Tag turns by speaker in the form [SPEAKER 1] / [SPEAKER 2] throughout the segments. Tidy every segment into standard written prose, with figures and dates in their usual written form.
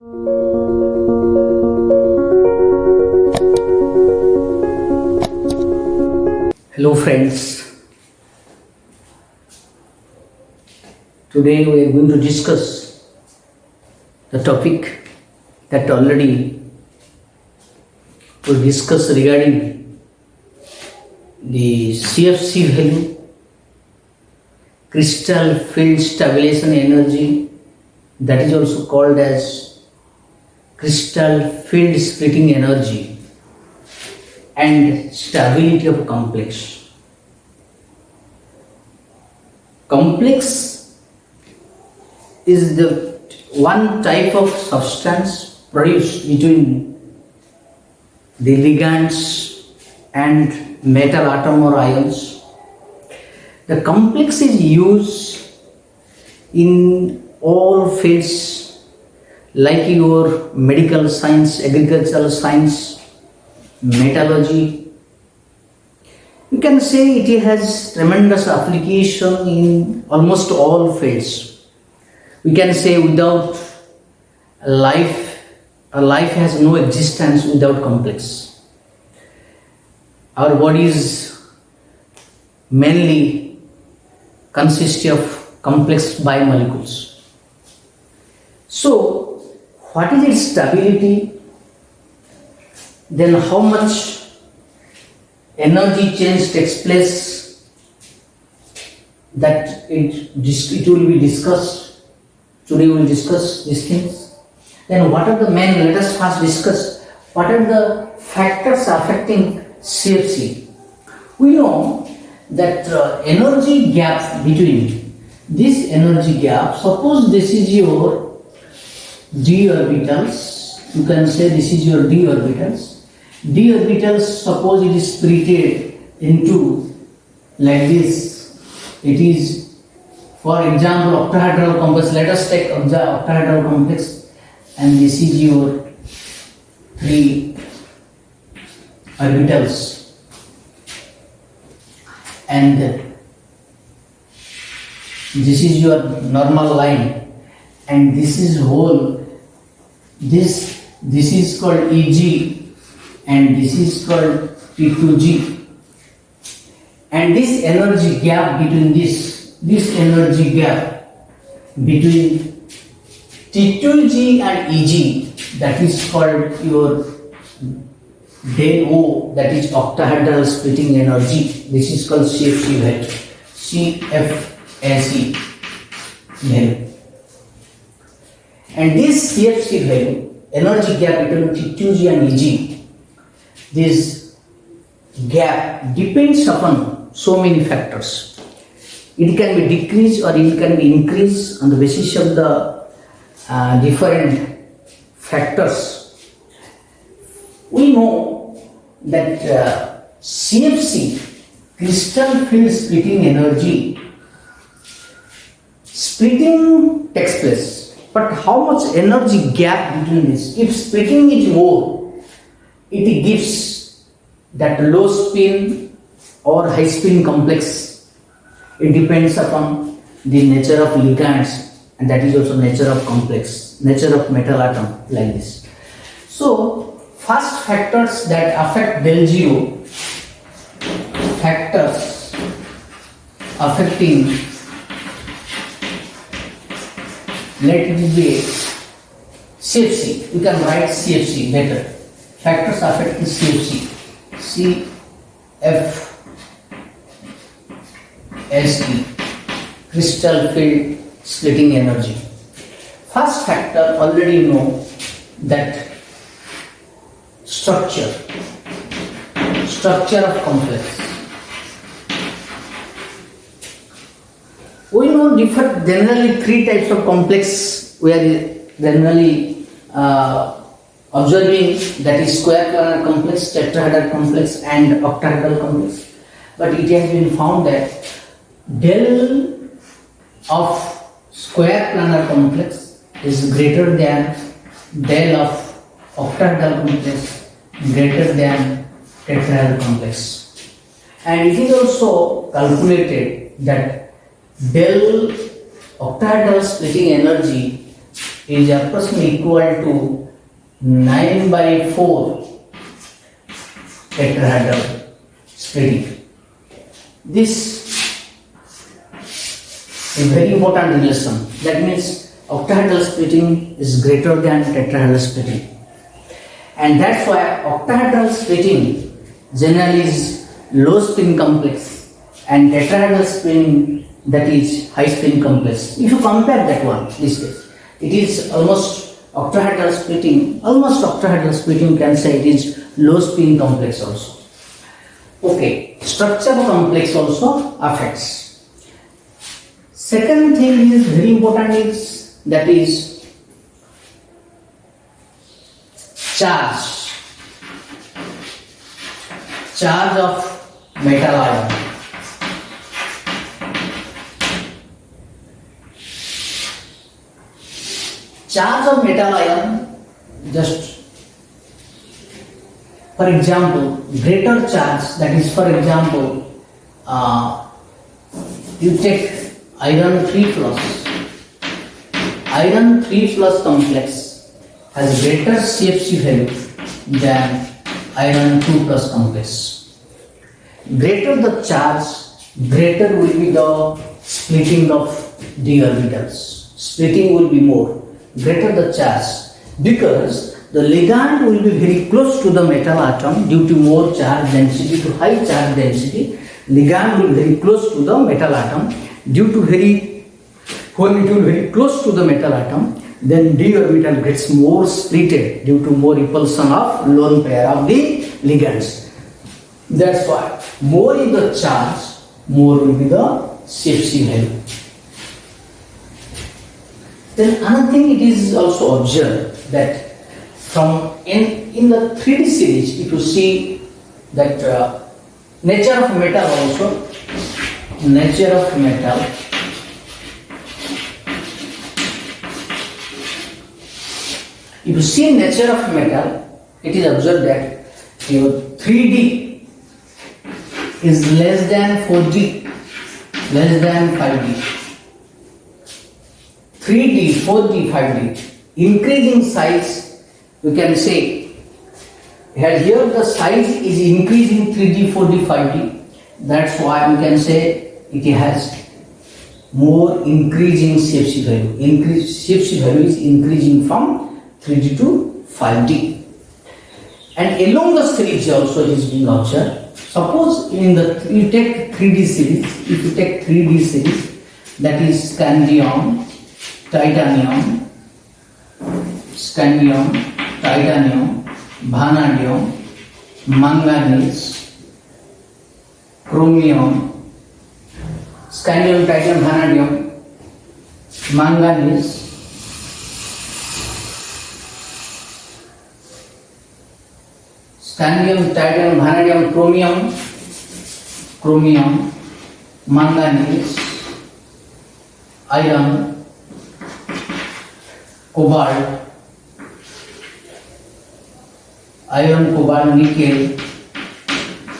[SPEAKER 1] Hello friends, today we are going to discuss the topic that already we discussed regarding the CFC value, crystal field stabilization energy, that is also called as crystal field splitting energy, and stability of complex. Complex is the one type of substance produced between the ligands and metal atom or ions. The complex is used in all fields like your medical science, agricultural science, metallurgy. You can say it has tremendous application in almost all fields. We can say without life, a life has no existence without complex. Our bodies mainly consist of complex biomolecules. So, what is its stability? Then how much energy change takes place, that it will be discussed. Today we will discuss these things. Then what are the main, let us first discuss what are the factors affecting CFC. We know that energy gap between this energy gap, suppose this is your d orbitals, you can say this is your d orbitals. D orbitals, suppose it is splitted into like this. It is, for example, octahedral complex. Let us take octahedral complex, and this is your 3 orbitals, and this is your normal line, and this is whole. This is called EG. And this is called T2G, and this energy gap between this energy gap between T2G and EG, that is called your del O, that is octahedral splitting energy. This is called CFC value, CFSE value. And this CFC value, energy gap between T2G and EG, this gap depends upon so many factors. It can be decreased or it can be increased on the basis of the different factors. We know that CFC, crystal field splitting energy, splitting takes place, but how much energy gap between this? If splitting is more, it gives that low spin or high spin complex. It depends upon the nature of ligands, and that is also nature of complex, nature of metal atom, like this. So, first factors that affect del zero, factors affecting, let it be CFC. You can write CFC better. Factors affecting CFC, CFSE, crystal field splitting energy. First factor, already know that structure of complex. We know generally 3 types of complex we are generally observing, that is square planar complex, tetrahedral complex, and octahedral complex. But it has been found that del of square planar complex is greater than del of octahedral complex, greater than tetrahedral complex. And it is also calculated that del octahedral splitting energy is approximately equal to 9/4 tetrahedral splitting. This is very important relation. That means octahedral splitting is greater than tetrahedral splitting, and that's why octahedral splitting generally is low spin complex and tetrahedral splitting that is high spin complex. If you compare that one, this case, it is almost octahedral splitting can say it is low spin complex also. Okay, structure complex also affects. Second thing is very important is that is charge of metal ion. Charge of metal ion, just for example, greater charge, that is for example, you take iron 3 plus. Iron 3 plus complex has greater CFC value than iron 2 plus complex. Greater the charge, greater will be the splitting of d orbitals. Splitting will be more. Greater the charge, because the ligand will be very close to the metal atom due to more charge density, to high charge density. Ligand will be very close to the metal atom due to when it will very close to the metal atom, then d orbital gets more splitted due to more repulsion of lone pair of the ligands. That's why more is the charge, more will be the CFC value. Then another thing it is also observed that from in the 3D series, if you see that nature of metal also, nature of metal, if you see nature of metal, it is observed that your 3D is less than 4D, less than 5D. 3D, 4D, 5D, increasing size, we can say, here the size is increasing 3D, 4D, 5D, that's why we can say it has more increasing CFC value. CFC value is increasing from 3D to 5D. And along the series also it is being observed. Suppose in the you take 3D series, if you take 3D series, that is scandium, titanium, vanadium, manganese, chromium, scandium, titanium, vanadium, manganese, scandium, titanium, vanadium, chromium, manganese, iron, cobalt, nickel,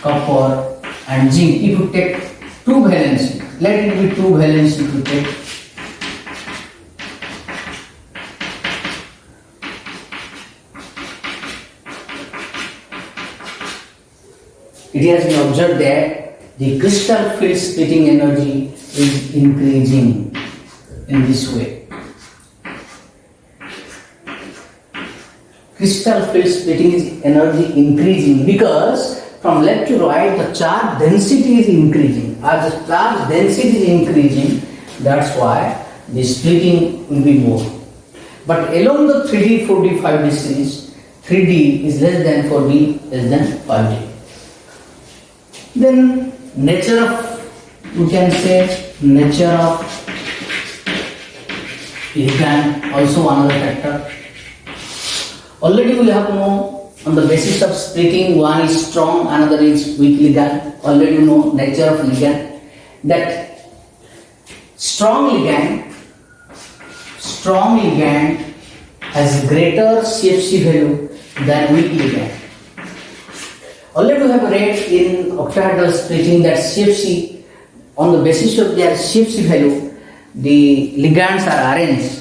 [SPEAKER 1] copper and zinc. If you take 2 valency, let it be 2 valency if you take. It has been observed that the crystal field splitting energy is increasing in this way. Crystal field splitting is energy increasing because from left to right the charge density is increasing. As the charge density is increasing, that's why the splitting will be more. But along the 3D, 4D, 5D series, 3D is less than 4D, less than 5D. Then nature of, we can say nature of ligand, also another factor. Already we have known on the basis of splitting, one is strong, another is weak ligand. Already you know nature of ligand, that strong ligand has greater CFC value than weak ligand. Already we have read in octahedral splitting that CFC, on the basis of their CFC value, the ligands are arranged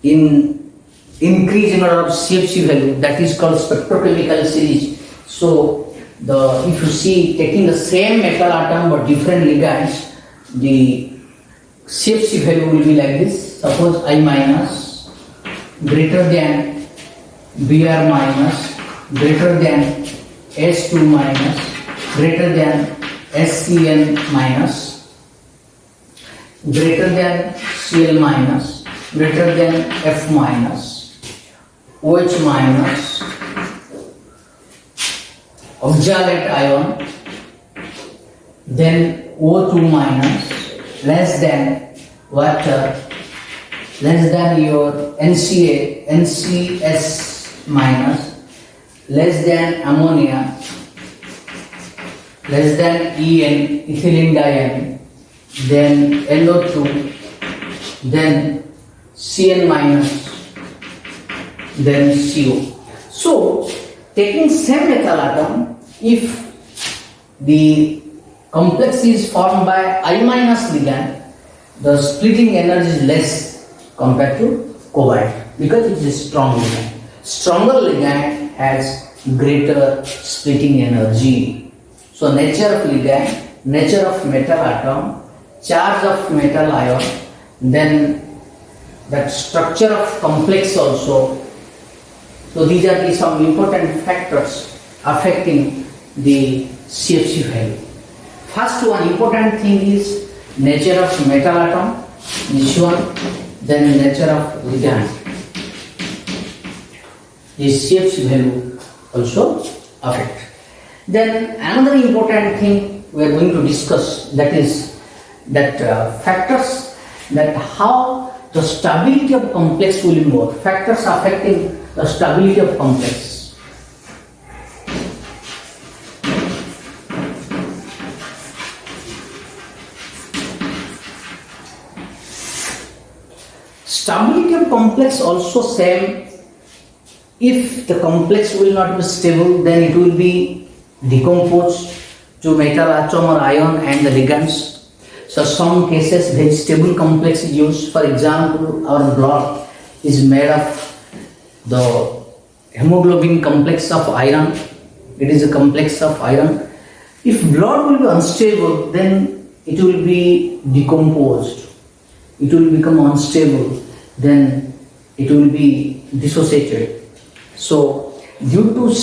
[SPEAKER 1] in increase in order of CFC value, that is called spectrochemical series. So if you see taking the same metal atom but different ligands, the CFC value will be like this. Suppose I minus greater than Br minus greater than S2 minus greater than SCN minus greater than Cl minus greater than F minus OH minus oxalate ion, then O2 minus less than water, less than your NCS minus, less than ammonia, less than EN, ethylene diene, then NO2, then Cn minus, then CO. So, taking same metal atom, if the complex is formed by I minus ligand, the splitting energy is less compared to cobalt because it is a strong ligand. Stronger ligand has greater splitting energy. So nature of ligand, nature of metal atom, charge of metal ion, then that structure of complex also. So these are some important factors affecting the CFC value. First one important thing is nature of metal atom, this one, then nature of ligand. The CFC value also affect. Then another important thing we are going to discuss, that is that factors that how the stability of complex will be more. Factors affecting the stability of complex. Stability of complex also same. If the complex will not be stable, then it will be decomposed to metal atom or ion and the ligands. So some cases very stable complex is used. For example, our blood is made of the hemoglobin complex of iron. It is a complex of iron. If blood will be unstable, then it will be decomposed. It will become unstable. Then it will be dissociated. So due to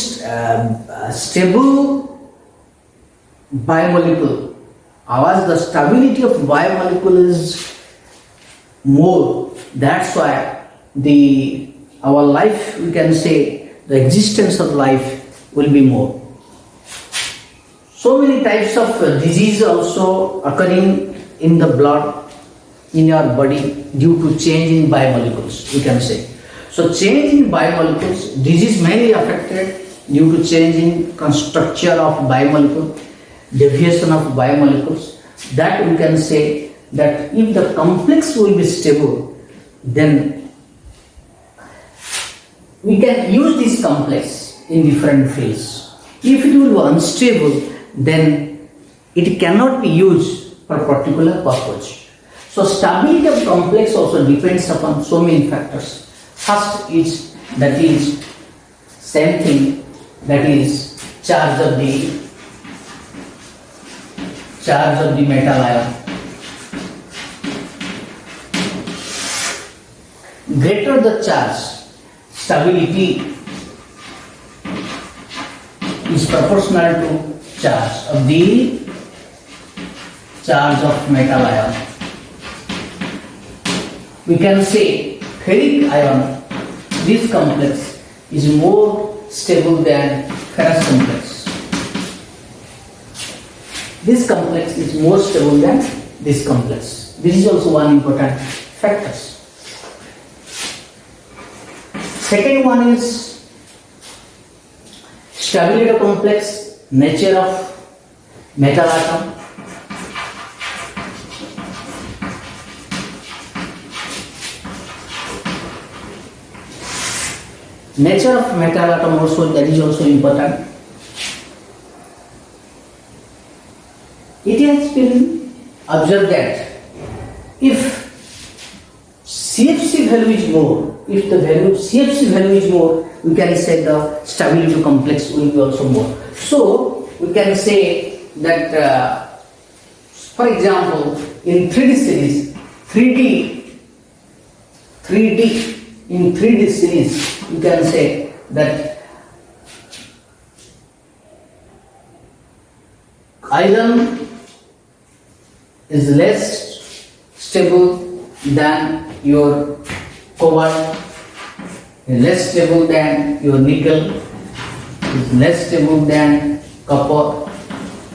[SPEAKER 1] stable biomolecule, ours the stability of biomolecule is more. That's why our life, we can say, the existence of life will be more. So many types of disease also occurring in the blood, in your body due to change in biomolecules, we can say. So change in biomolecules, disease mainly affected due to change in structure of biomolecule, deviation of biomolecules. That we can say that if the complex will be stable, then we can use this complex in different fields. If it will be unstable, then it cannot be used for a particular purpose. So stability of complex also depends upon so many factors. First is, that is same thing, that is charge of the metal ion. Greater the charge, stability is proportional to charge of metal ion. We can say ferric ion, this complex is more stable than ferrous complex. This complex is more stable than this complex. This is also one important factor. Second one is stability of complex, nature of metal atom. Nature of metal atom also, that is also important. It has been observed that if CFC value is more, if the value CFC value is more, we can say the stability complex will be also more. So we can say that for example in 3D series, 3D series, you can say that iron is less stable than your cobalt, is less stable than your nickel, is less stable than copper,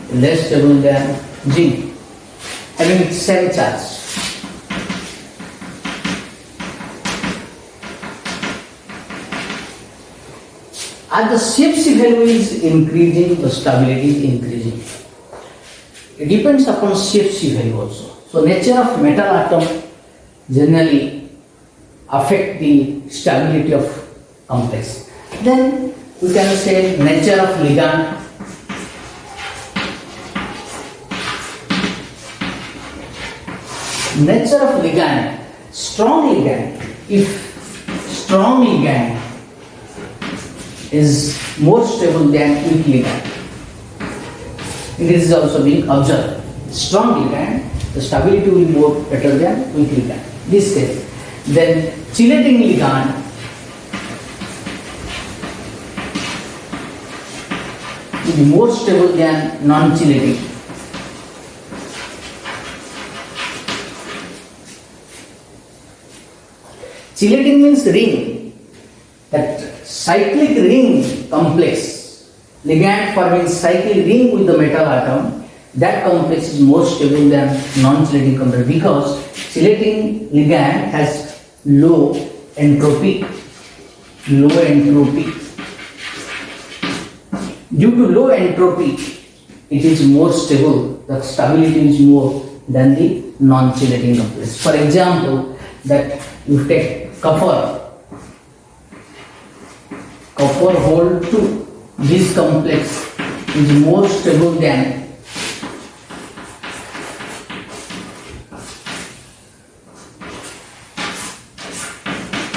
[SPEAKER 1] is less stable than zinc, having same charge. As the CFC value is increasing, the stability is increasing. It depends upon CFC value also. So nature of metal atom generally affect the stability of complex. Then we can say nature of ligand. Nature of ligand, strong ligand, if strong ligand is more stable than weak ligand. This is also being observed. Strong ligand, the stability will be more better than weak ligand. This case. Then chelating ligand will be more stable than non-chelating. Chelating means ring, that cyclic ring complex, ligand forming cyclic ring with the metal atom, that complex is more stable than non-chelating complex because chelating ligand has low entropy. Due to low entropy, it is more stable, the stability is more than the non-chelating complex. For example, that you take copper hold to this complex is more stable than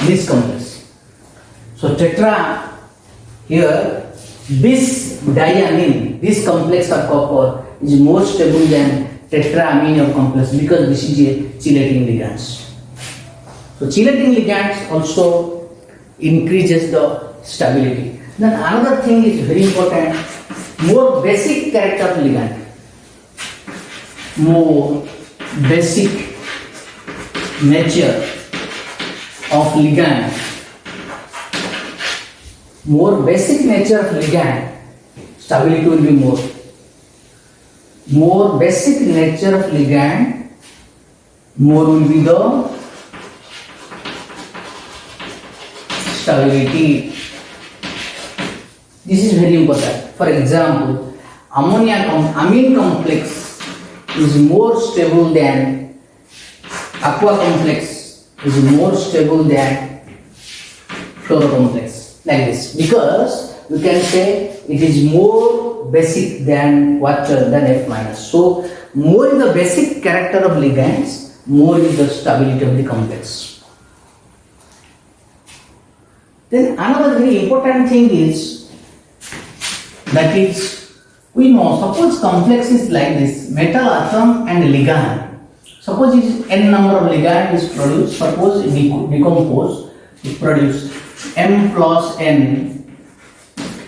[SPEAKER 1] this complex. So tetra here, this diamine, this complex of copper is more stable than tetraamine of complex because this is a chelating ligand. So chelating ligands also increases the stability. Then another thing is very important, more basic character of ligand. More basic nature of ligand. More basic nature of ligand, stability will be more. More basic nature of ligand, more will be the stability. This is very important. For example, amine complex is more stable than aqua complex, is more stable than fluoro complex, like this, because we can say it is more basic than water than F minus. So more is the basic character of ligands, more is the stability of the complex. Then another very important thing is, that is, we know, suppose complex is like this, metal atom and ligand. Suppose it is n number of ligand is produced, suppose it decompose, it produce M plus N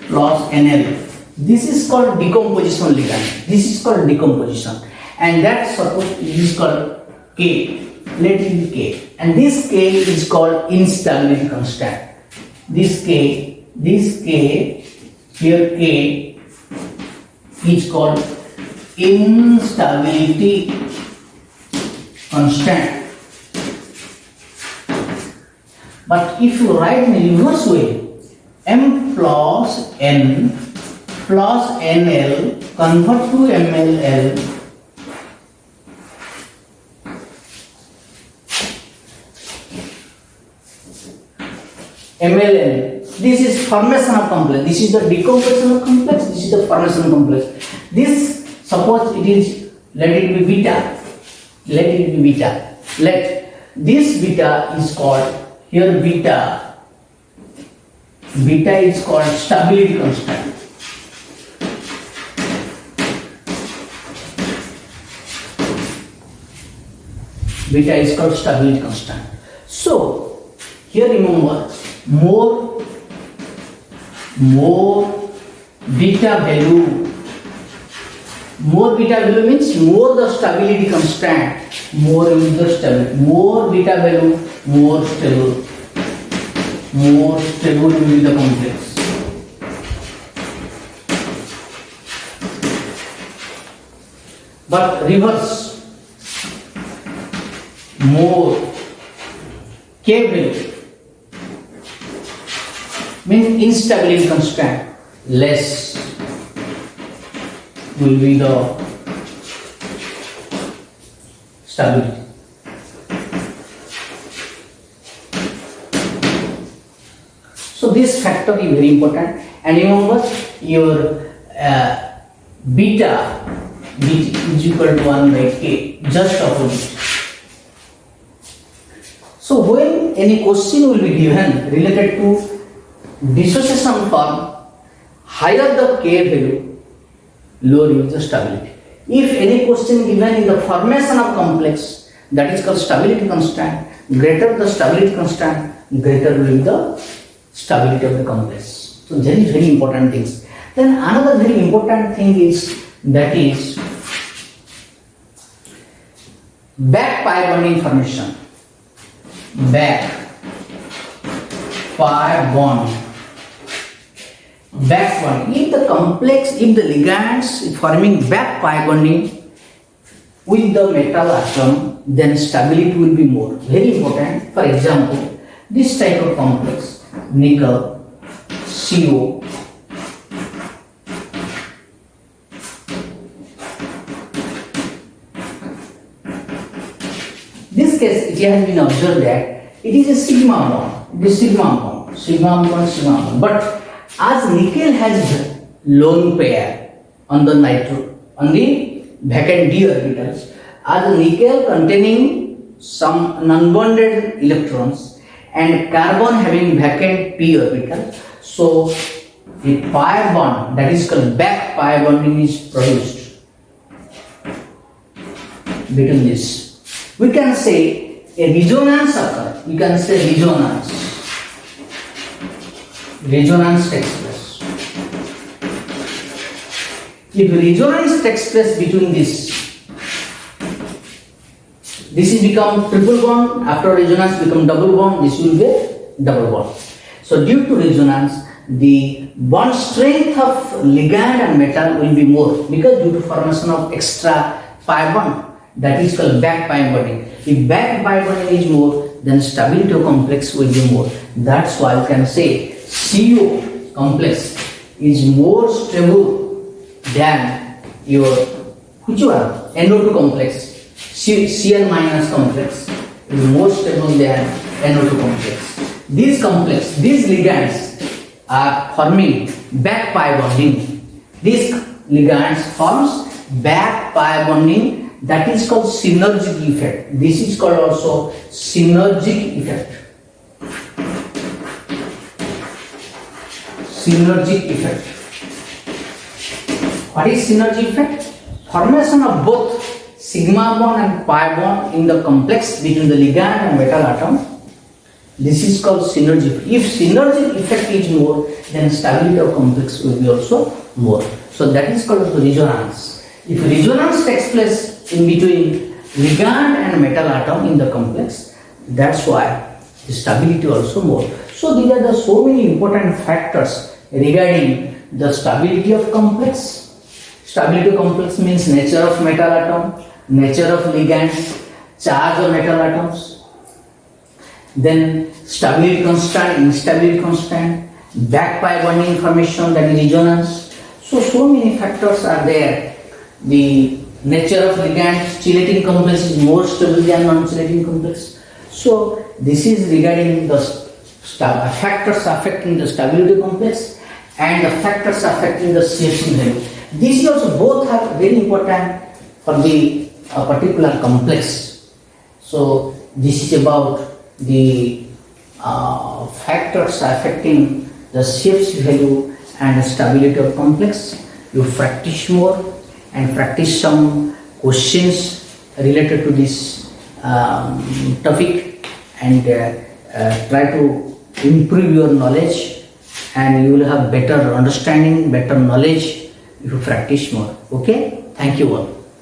[SPEAKER 1] plus NL. This is called decomposition ligand. This is called decomposition. And that suppose it is called K. Let it be K. And this K is called instability constant. This K, here K is called instability constant. But if you write in a reverse way, M plus N plus NL convert to MLL, MLN. This is formation of complex. This is the decomposition of complex. This is the formation of complex. This, suppose it is, let it be beta. Let it be beta. Let this beta is called Here beta is called stability constant. Beta is called stability constant. So here remember, more beta value means more the stability constant, more is the stability. More beta value, more stable will be the complex. But reverse, more K value means instability constant, less will be the stability. So this factor is very important, and remember your beta is equal to 1 by K, just opposite. So when any question will be given related to dissociation form, higher the K value, lower is the stability. If any question given in the formation of complex, that is called stability constant, greater the stability constant, greater will be the stability of the complex. So that is very important things. Then another very important thing is that is back pi bonding formation. Back pi bond. Back bond. If the ligands forming back pi bonding with the metal atom, then stability will be more. Very important. For example, this type of complex, nickel, CO, this case it has been observed that it is a sigma bond. It is sigma bond. But as nickel has lone pair on the vacant d orbitals, as nickel containing some non-bonded electrons and carbon having vacant p orbital, so a pi bond, that is called back pi bonding, is produced between this. We can say a resonance occurs. We can say resonance takes place. If resonance takes place between this is become triple bond. After resonance become double bond. This will be double bond. So due to resonance, the bond strength of ligand and metal will be more, because due to formation of extra pi bond, that is called back pi bonding. If back pi bonding is more, then stability of complex will be more. That's why you can say CO complex is more stable than your which one? NO2 complex. Cl minus complex is more stable than NO2 complex. These ligands are forming back pi bonding. These ligands forms back pi bonding, that is called synergic effect. This is called also synergic effect. Synergic effect. What is synergic effect? Formation of both sigma bond and pi bond in the complex between the ligand and metal atom. This is called synergic. If synergic effect is more, then stability of complex will be also more. So that is called resonance. If resonance takes place in between ligand and metal atom in the complex, that's why the stability also more. So these are the so many important factors regarding the stability of complex. Stability of complex means nature of metal atom, nature of ligands, charge of metal atoms, then stability constant, instability constant, back pi bonding formation, that is resonance. So many factors are there. The nature of ligand, chelating complex is more stable than non-chelating complex. So this is regarding the factors affecting the stability complex and the factors affecting the CFC value. These also both are very important for the particular complex. So this is about the factors affecting the CFC value and stability of complex. You practice more and practice some questions related to this topic, and try to improve your knowledge, and you will have better understanding, better knowledge if you practice more. Okay, thank you all.